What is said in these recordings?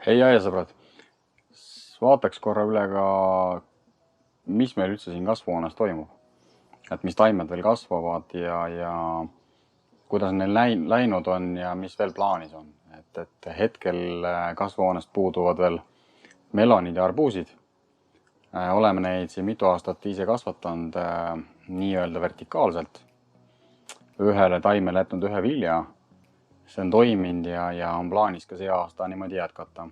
Hei aiasõbrad, vaataks korra üle ka, mis meil üldse siin kasvuhoones toimub. Et mis taimed veel kasvavad ja kuidas neil läinud on ja mis veel plaanis on. Et hetkel kasvuhoonest puuduvad veel melonid ja arbuusid. Oleme neid siin mitu aastat ise kasvatanud nii-öelda vertikaalselt. Ühele taimele jätnud ühe vilja. See on toiminud ja on plaanis ka see aasta niimoodi jätkata.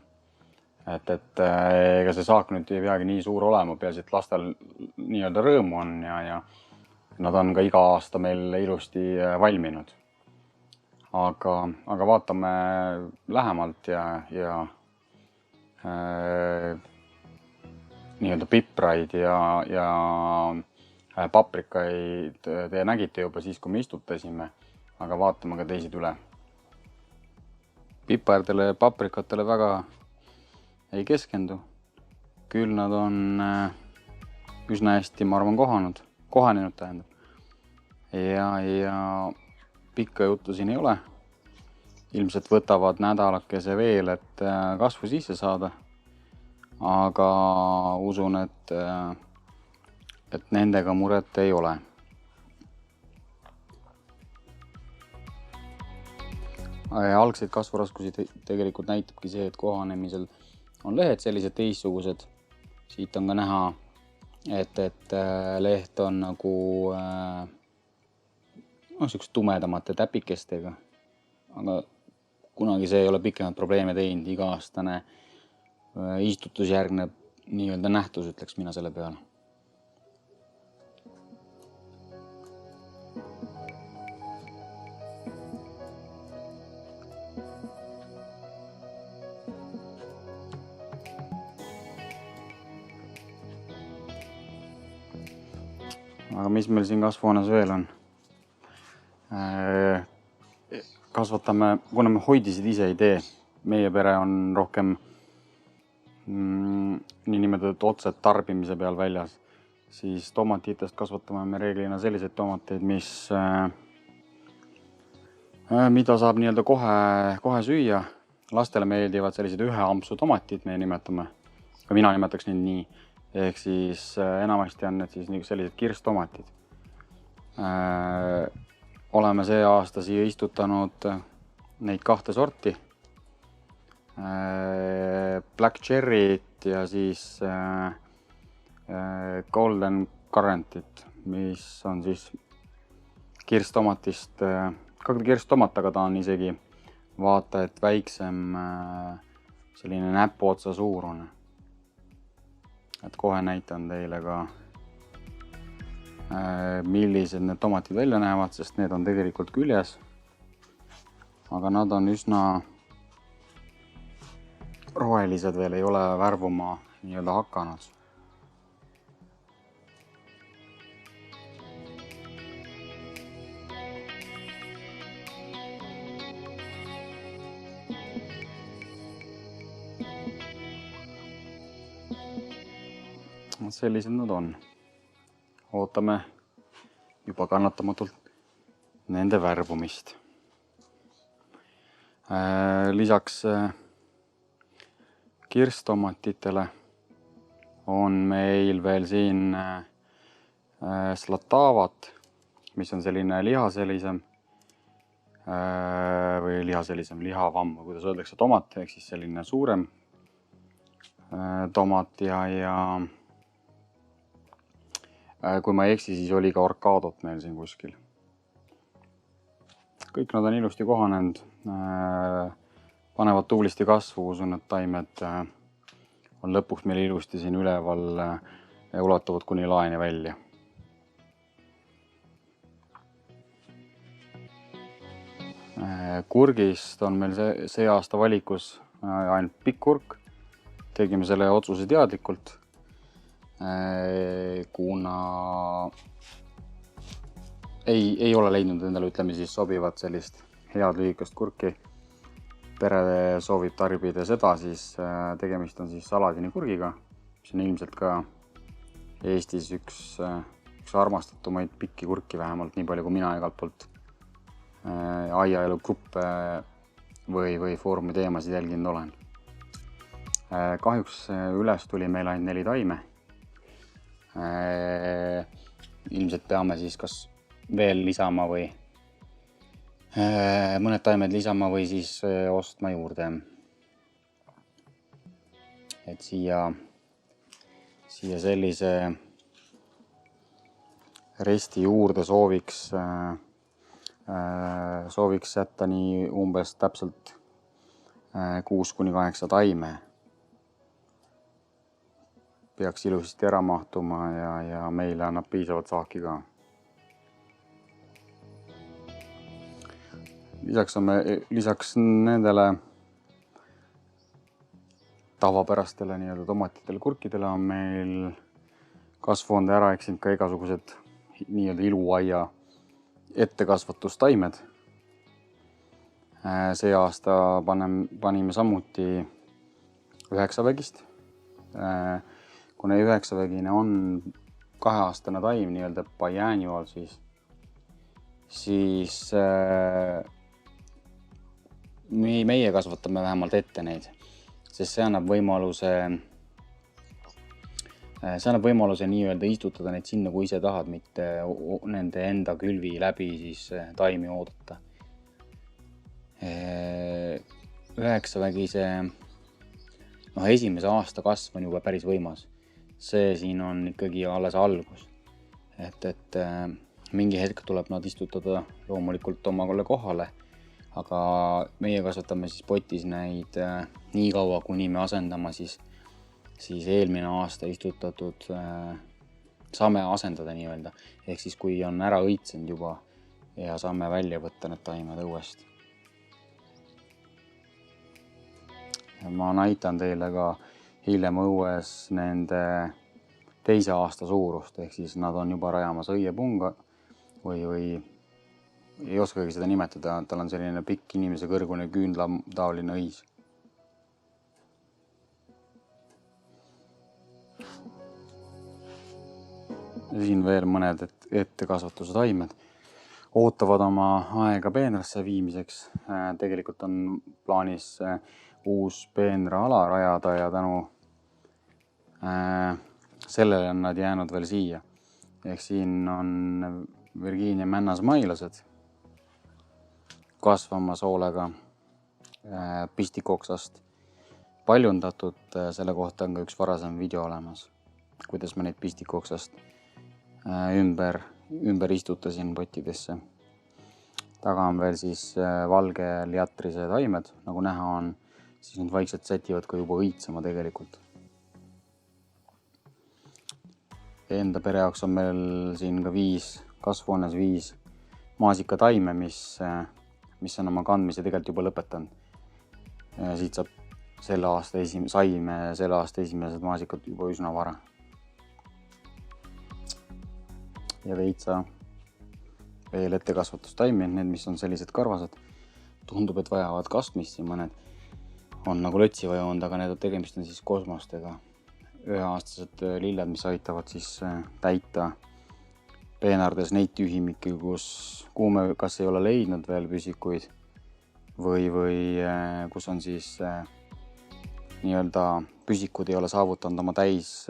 Et ega see saak nüüd ei peagi nii suur olema, peaasi, et lastel nii-öelda rõõmu on ja nad on ka iga aasta meil ilusti valminud. Aga vaatame lähemalt ja nii-öelda pipraid ja paprikaid te nägite juba siis, kui me istutasime, aga vaatame ka teised üle. Pipardele ja paprikatele väga ei keskendu. Küll nad on üsna hästi, ma arvan, kohanenud tähendab. Ja pikka juttu siin ei ole. Ilmselt võtavad nädalakese veel, et kasvu sisse saada. Aga usun, et nendega muret ei ole. Algseid kasvuraskusi tegelikult näitabki see, et kohanemisel on lehed sellised teistsugused. Siit on ka näha, et leht on nagu sihukest tumedamate täpikestega. Aga kunagi see ei ole pikemat probleeme teinud. Iga-aastane istutusjärgne nii-öelda nähtus, ütleks mina selle peale. Aga mis meil siin kasvuhoones veel on? Kasvatame, kuna me hoidisid ise ei tee. Meie pere on rohkem niinimetatud otsed tarbimise peal väljas. Siis tomatitest kasvatame me reeglina selliseid tomateid, mida saab nii-öelda kohe süüa. Lastele meeldivad sellised ühe ampsu tomatid, me nimetame. Ka mina nimetaks neid nii. Ehk siis enamasti on need siis sellised kirstomatid. Oleme see aasta siia istutanud neid 2 sorti. Black Cherry't ja siis Golden Currantit, mis on siis kirstomatist, ka kirstomat, aga ta on isegi vaata, et väiksem selline näpuotsa suurune. Et kohe näitan teile ka, millised need tomatid välja näevad, sest need on tegelikult küljes. Aga nad on üsna rohelised veel, ei ole värvuma nii-öelda hakanud. Sellised nad on. Ootame juba kannatamatult nende värvumist. Lisaks kirstomatitele on meil veel siin slatavat, mis on selline lihavam, kuidas öeldakse, tomat, ehk siis selline suurem tomat ja kui ma ei eksi, siis oli ka orkaadot meil siin kuskil. Kõik nad on ilusti kohanenud, panevad tublisti kasvu, usun, et taimed on lõpuks meil ilusti siin üleval ja ulatuvad kuni laeni välja. Kurgist on meil see aasta valikus ainult pikk kurk. Tegime selle otsuse teadlikult. Kuna ei ole leidnud endale, ütleme siis, sobivat sellist head lühikest kurki. Pere soovib tarbida seda, siis tegemist on siis saladini kurgiga, mis on ilmselt ka Eestis üks armastatumaid pikki kurki, vähemalt nii palju, kui mina igalt poolt aiaelugruppe või foorumi teemasid jälginud olen. Kahjuks üles tuli meil ainult 4 taime. Ilmselt peame siis kas veel lisama või mõned taimed lisama või siis ostma juurde. Et siia sellise resti juurde sooviks jätta nii umbes täpselt 6-8 taime. Peaks ilusasti ära mahtuma ja meile annab piisavalt saaki ka. Lisaks nendele tavapärastele nii-öelda tomatitele, kurkidele on meil kasvuhoonde ära eksinud ka igasugused nii-öelda iluaia ettekasvatustaimed. See aasta panime samuti 9-vägist. Kuna 9-vägine on 2-aastane taim nii-öelda biannual, siis meie kasvatame vähemalt ette neid, sest see annab võimaluse nii-öelda istutada neid sinna, kui ise tahad, mitte nende enda külvi läbi siis taimi oodata. 9-vägise esimese aasta kasv on juba päris võimas. See siin on ikkagi alles algus. Et mingi hetk tuleb nad istutada loomulikult omale kohale, aga meie kasvatame siis potis neid nii kaua, kuni me asendama siis eelmine aasta istutatud saame asendada nii-öelda. Ehk siis kui on ära õitsenud juba ja saame välja võtta need taimed õuesti. Ma näitan teile ka hiljem õues nende 2. aasta suurust, ehk siis nad on juba rajamas õiepunga või ei oskagi seda nimetada, tal on selline pikk inimese kõrgune küünlataoline õis. Siin veel mõned ettekasvatuse taimed ootavad oma aega peenrasse viimiseks. Tegelikult on plaanis uus peenra ala rajada ja tänu sellele on nad jäänud veel siia. Ehk siin on Virginia männasmailased kasvamas hoolega pistikoksast paljundatud. Selle kohta on ka üks varasem video olemas, kuidas me neid pistikoksast ümber istutasin pottidesse. Taga on veel siis valge liatrise taimed, nagu näha on, siis need vaikselt sätivad ka juba õitsema tegelikult. Enda pere jaoks on meil siin ka 5 kasvuhoones 5 maasikataime, mis on oma kandmise tegelikult juba lõpetanud. Siit saab selle aasta esimesed maasikad juba üsna vara. Ja veitsa veel ettekasvatustaimi, need, mis on sellised karvased. Tundub, et vajavad kastmist ja mõned on nagu lõtsi vajunud, aga need tegemist on siis kosmostega. 1-aastased lilled, mis aitavad siis täita peenardes neid tühimikke, kuhu me kas ei ole leidnud veel püsikuid või kus on siis nii-öelda püsikud ei ole saavutanud oma täis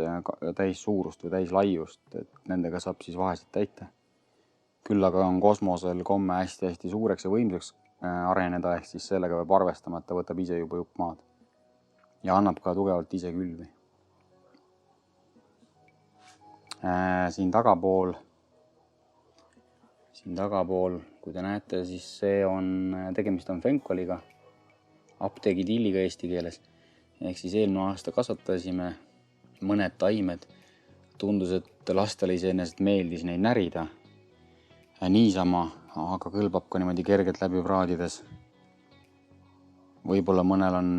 suurust või täis laiust, et nendega saab siis vahesid täita. Küll aga on kosmosel komme hästi suureks ja võimsaks areneda, ehk siis sellega peab arvestama, et ta võtab ise juba jupp maad ja annab ka tugevalt ise külvi. Siin tagapool, kui te näete, siis tegemist on fenkoliga, apteegitilliga eesti keeles. Ehk siis eelmine aasta kasvatasime mõned taimed. Tundus, et lastele iseenesest meeldis neid närida. Niisama, aga kõlbab ka niimoodi kergelt läbi praadides. Võib-olla mõnel on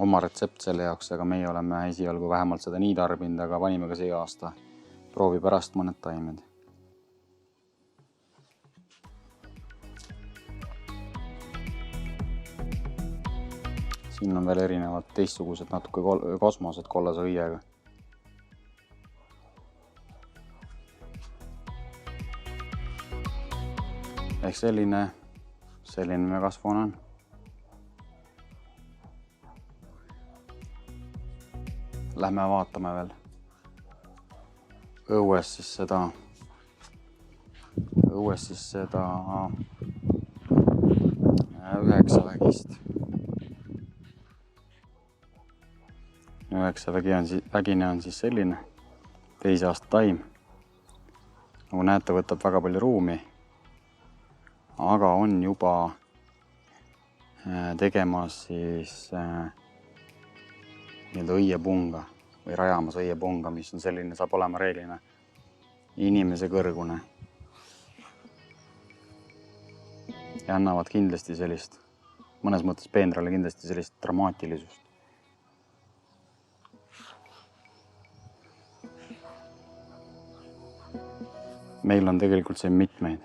oma retsept selle jaoks, aga meie oleme esialgu vähemalt seda nii tarbinud, aga panime ka see aasta proovi pärast mõned taimed. Siin on veel erinevad teistsugused natuke kosmosed kollase õiega. Ehk selline me kasvuhoone on. lähme vaatame veel õues siis seda 9 vägist. 9 vägine on siis selline teise aasta taim. Nagu näete, võtab väga palju ruumi, aga on juba tegemas siis nii-öelda õiepunga või rajamas õiepunga, mis on selline, saab olema reeglina inimese kõrgune. Ja annavad kindlasti sellist, mõnes mõttes peenrale kindlasti sellist dramaatilisust. Meil on tegelikult siin mitmeid.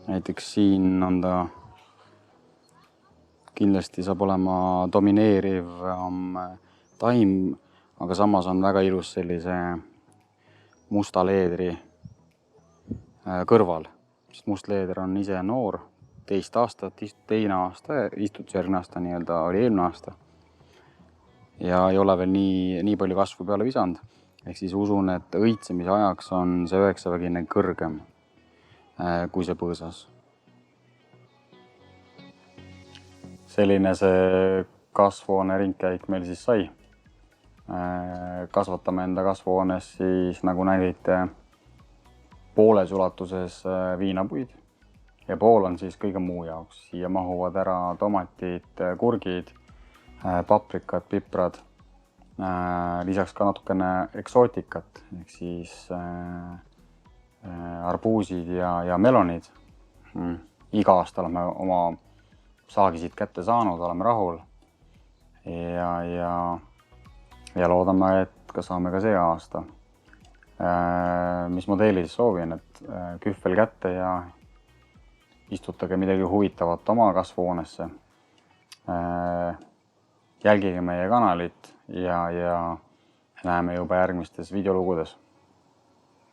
Näiteks siin on ta kindlasti saab olema domineeriv taim, aga samas on väga ilus sellise musta leedri kõrval. Sest must leeder on ise noor, teine aasta, istutus järgmine aasta nii-öelda oli eelmine aasta. Ja ei ole veel nii palju kasvu peale visanud. Ehk siis usun, et õitsemise ajaks on see 9 vägine kõrgem kui see põõsas. Selline see kasvuhoone ringkäik meil siis sai. Kasvatame enda kasvuhoones siis, nagu nägite, pooles ulatuses viinapuid ja pool on siis kõige muu jaoks. Siia mahuvad ära tomatid, kurgid, paprikad, piprad, lisaks ka natukene eksootikat, ehk siis arbuusid ja melonid. Iga aasta oleme oma saagisid kätte saanud, oleme rahul ja loodame, et ka saame ka see aasta. Mis ma teile siis soovin, et kühvel kätte ja istutage midagi huvitavat oma kasvuhoonesse. Jälgige meie kanalit ja näeme juba järgmistes videolugudes.